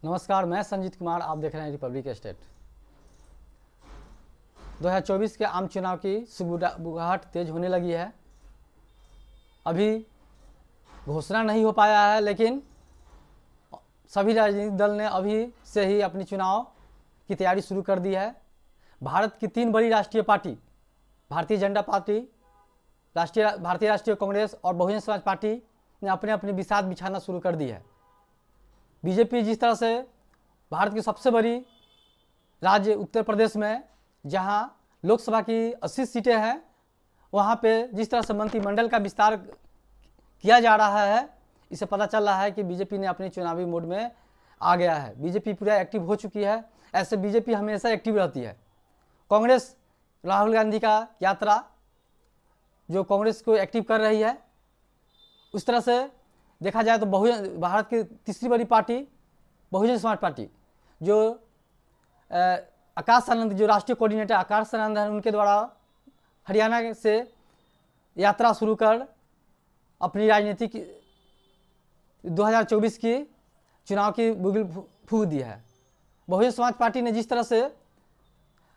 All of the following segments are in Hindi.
नमस्कार, मैं संजीत कुमार, आप देख रहे हैं रिपब्लिक स्टेट। 2024 के आम चुनाव की सुगबुगाहट तेज होने लगी है। अभी घोषणा नहीं हो पाया है, लेकिन सभी राजनीतिक दल ने अभी से ही अपनी चुनाव की तैयारी शुरू कर दी है। भारत की 3 बड़ी राष्ट्रीय पार्टी, भारतीय जनता पार्टी, भारतीय राष्ट्रीय कांग्रेस और बहुजन समाज पार्टी ने अपने अपनी बिसात बिछाना शुरू कर दी है। बीजेपी जिस तरह से भारत की सबसे बड़ी राज्य उत्तर प्रदेश में, जहां लोकसभा की 80 सीटें हैं, वहां पे जिस तरह से मंत्रिमंडल का विस्तार किया जा रहा है, इससे पता चल रहा है कि बीजेपी ने अपनी चुनावी मोड में आ गया है। बीजेपी पूरा एक्टिव हो चुकी है। ऐसे बीजेपी हमेशा एक्टिव रहती है। कांग्रेस, राहुल गांधी का यात्रा जो कांग्रेस को एक्टिव कर रही है, उस तरह से देखा जाए तो भारत की तीसरी बड़ी पार्टी बहुजन समाज पार्टी, जो आकाश आनंद, जो राष्ट्रीय कोऑर्डिनेटर आकाश आनंद हैं, उनके द्वारा हरियाणा से यात्रा शुरू कर अपनी राजनीतिक 2024 की चुनाव की बुगिल फूंक दी है। बहुजन समाज पार्टी ने जिस तरह से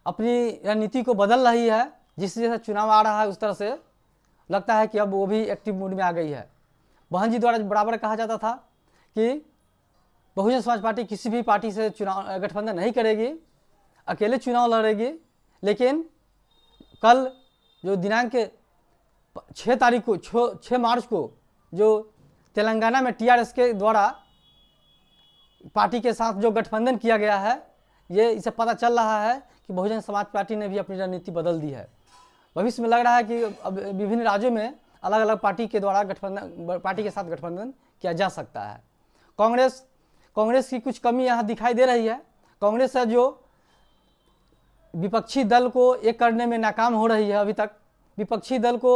अपनी रणनीति को बदल रही है, जिस तरह से चुनाव आ रहा है, उस तरह से लगता है कि अब वो भी एक्टिव मूड में आ गई है। बहन जी द्वारा बराबर कहा जाता था कि बहुजन समाज पार्टी किसी भी पार्टी से चुनाव गठबंधन नहीं करेगी, अकेले चुनाव लड़ेगी। लेकिन कल जो दिनांक 6 मार्च को जो तेलंगाना में टीआरएस के द्वारा पार्टी के साथ जो गठबंधन किया गया है, ये इसे पता चल रहा है कि बहुजन समाज पार्टी ने भी अपनी रणनीति बदल दी है। भविष्य में लग रहा है कि अब विभिन्न राज्यों में अलग अलग पार्टी के द्वारा पार्टी के साथ गठबंधन किया जा सकता है। कांग्रेस की कुछ कमी यहाँ दिखाई दे रही है। कांग्रेस है जो विपक्षी दल को एक करने में नाकाम हो रही है। अभी तक विपक्षी दल को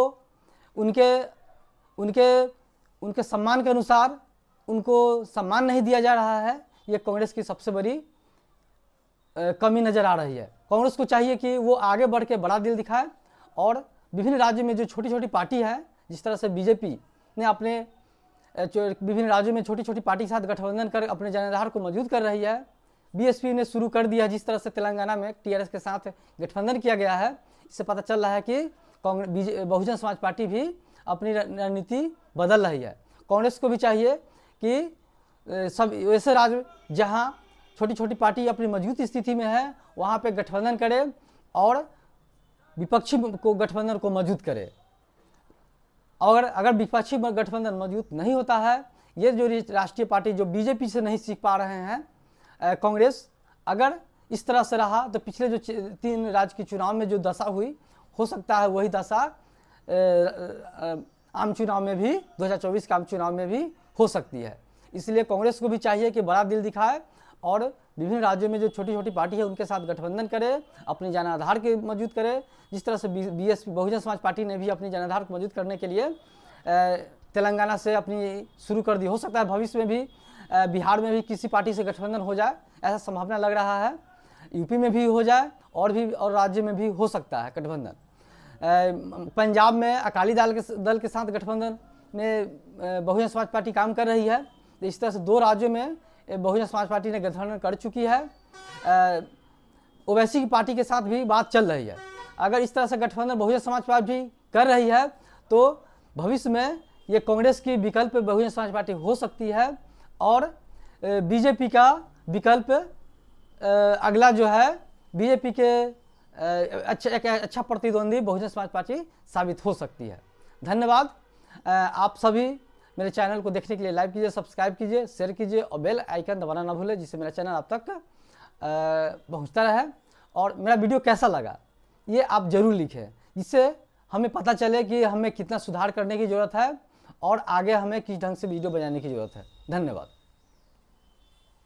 उनके सम्मान के अनुसार उनको सम्मान नहीं दिया जा रहा है। ये कांग्रेस की सबसे बड़ी कमी नज़र आ रही है। कांग्रेस को चाहिए कि वो आगे बढ़ के बड़ा दिल दिखाए और विभिन्न राज्यों में जो छोटी छोटी पार्टी है, जिस तरह से बीजेपी ने अपने विभिन्न राज्यों में छोटी छोटी पार्टी के साथ गठबंधन कर अपने जनाधार को मजबूत कर रही है। बीएसपी ने शुरू कर दिया, जिस तरह से तेलंगाना में टीआरएस के साथ गठबंधन किया गया है, इससे पता चल रहा है कि बहुजन समाज पार्टी भी अपनी रणनीति बदल रही है। कांग्रेस को भी चाहिए कि सब ऐसे राज्य जहां छोटी छोटी पार्टी अपनी मजबूत स्थिति में है, वहां पे गठबंधन करे और विपक्षी को गठबंधन को मजबूत करे। और अगर विपक्षी गठबंधन मजबूत नहीं होता है, ये जो राष्ट्रीय पार्टी जो बीजेपी से नहीं सीख पा रहे हैं, कांग्रेस, अगर इस तरह से रहा तो पिछले जो 3 राज्य के चुनाव में जो दशा हुई, हो सकता है वही दशा आम चुनाव में भी, 2024 के आम चुनाव में भी हो सकती है। इसलिए कांग्रेस को भी चाहिए कि बड़ा दिल दिखाए और विभिन्न राज्यों में जो छोटी छोटी पार्टी है उनके साथ गठबंधन करे, अपनी जनाधार के मजबूत करे। जिस तरह से बीएसपी बहुजन समाज पार्टी ने भी अपनी जनाधार को मजबूत करने के लिए तेलंगाना से अपनी शुरू कर दी। हो सकता है भविष्य में भी बिहार में भी किसी पार्टी से गठबंधन हो जाए, ऐसा संभावना लग रहा है। यूपी में भी हो जाए और राज्य में भी हो सकता है गठबंधन। पंजाब में अकाली दल के साथ गठबंधन में बहुजन समाज पार्टी काम कर रही है। इस तरह से 2 राज्यों में बहुजन समाज पार्टी ने गठबंधन कर चुकी है। ओवैसी की पार्टी के साथ भी बात चल रही है। अगर इस तरह से गठबंधन बहुजन समाज पार्टी कर रही है तो भविष्य में ये कांग्रेस की विकल्प बहुजन समाज पार्टी हो सकती है और बीजेपी का विकल्प अगला जो है, बीजेपी के एक अच्छा प्रतिद्वंदी बहुजन समाज पार्टी साबित हो सकती है। धन्यवाद। आप सभी मेरे चैनल को देखने के लिए लाइक कीजिए, सब्सक्राइब कीजिए, शेयर कीजिए और बेल आइकन दबाना ना भूलें, जिससे मेरा चैनल आप तक पहुंचता रहे। और मेरा वीडियो कैसा लगा ये आप ज़रूर लिखें, जिससे हमें पता चले कि हमें कितना सुधार करने की ज़रूरत है और आगे हमें किस ढंग से वीडियो बनाने की ज़रूरत है। धन्यवाद।